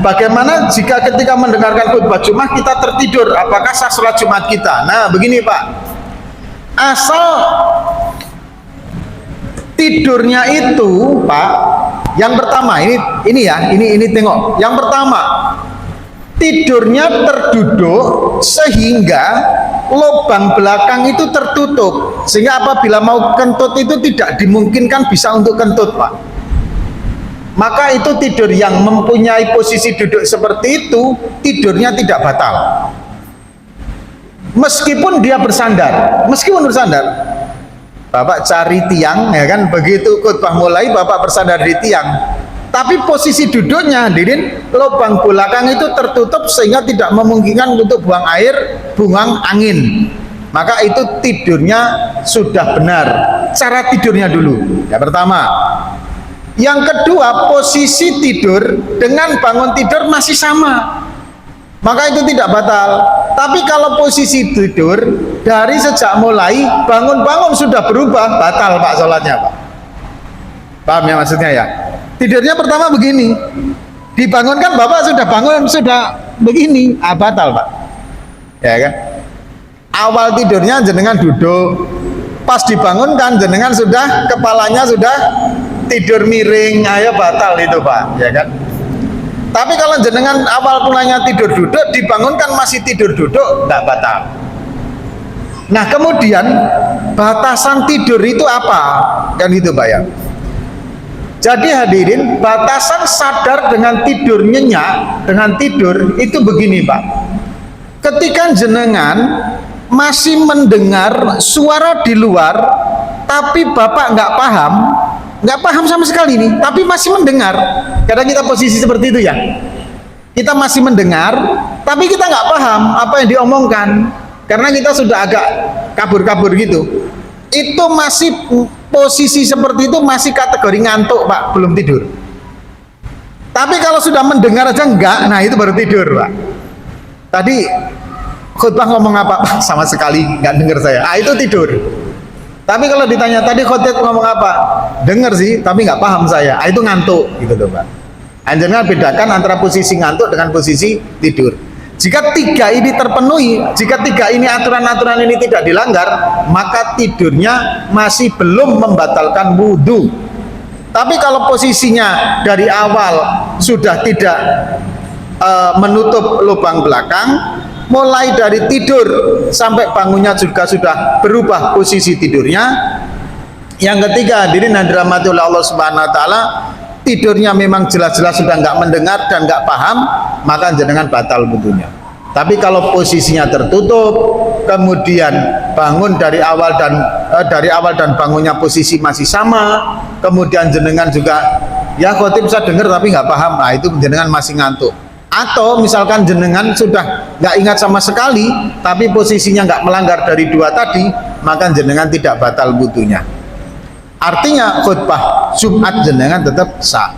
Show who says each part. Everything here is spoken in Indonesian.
Speaker 1: bagaimana jika ketika mendengarkan khutbah Jumat kita tertidur, apakah sah sholat Jumat kita? Nah begini Pak, asal tidurnya itu Pak, yang pertama ini tengok, yang pertama tidurnya terduduk sehingga lubang belakang itu tertutup, sehingga apabila mau kentut itu tidak dimungkinkan bisa untuk kentut Pak. Maka itu tidur yang mempunyai posisi duduk seperti itu, tidurnya tidak batal meskipun dia bersandar. Bapak cari tiang, ya kan, begitu khutbah mulai Bapak bersandar di tiang, tapi posisi duduknya hadirin lubang belakang itu tertutup sehingga tidak memungkinkan untuk buang air, buang angin, maka itu tidurnya sudah benar. Cara tidurnya dulu yang pertama. Yang kedua, posisi tidur dengan bangun tidur masih sama, maka itu tidak batal. Tapi kalau posisi tidur dari sejak mulai bangun-bangun sudah berubah, batal Pak sholatnya Pak. Paham ya maksudnya ya? Tidurnya pertama begini, dibangunkan Bapak sudah bangun sudah begini, batal Pak, ya kan? Awal tidurnya jenengan duduk, pas dibangunkan jenengan sudah kepalanya sudah tidur miring, ayo batal itu Pak, ya kan? Tapi kalau jenengan awal mulanya tidur duduk, dibangunkan masih tidur duduk, tidak batal. Nah kemudian batasan tidur itu apa? Kan itu Pak ya. Jadi hadirin, batasan sadar dengan tidur nyenyak, dengan tidur itu begini Pak. Ketika jenengan masih mendengar suara di luar, tapi Bapak nggak paham sama sekali nih, tapi masih mendengar. Kadang kita posisi seperti itu ya, kita masih mendengar, tapi kita nggak paham apa yang diomongkan, karena kita sudah agak kabur-kabur gitu. Itu masih posisi seperti itu, masih kategori ngantuk Pak, belum tidur. Tapi kalau sudah mendengar aja enggak, nah itu baru tidur Pak. Tadi khutbah ngomong apa Pak? Sama sekali nggak dengar saya, itu tidur. Tapi kalau ditanya tadi khotib ngomong apa, dengar sih tapi nggak paham saya, itu ngantuk gitu tuh Pak. Jangan bedakan antara posisi ngantuk dengan posisi tidur. Jika tiga ini terpenuhi, jika tiga ini aturan-aturan ini tidak dilanggar, maka tidurnya masih belum membatalkan wudhu. Tapi kalau posisinya dari awal sudah tidak menutup lubang belakang, mulai dari tidur sampai bangunnya juga sudah berubah posisi tidurnya. Yang ketiga, hadirin yang dirahmati oleh Allah Subhanahu wa taala, tidurnya memang jelas-jelas sudah nggak mendengar dan nggak paham, maka jenengan batal wudunya. Tapi kalau posisinya tertutup, kemudian bangun dari awal dan bangunnya posisi masih sama, kemudian jenengan juga ya khotib saya dengar tapi nggak paham, nah itu jenengan masih ngantuk. Atau misalkan jenengan sudah nggak ingat sama sekali, tapi posisinya nggak melanggar dari dua tadi, maka jenengan tidak batal wudunya. Artinya khutbah Jumat jenengan tetap sah.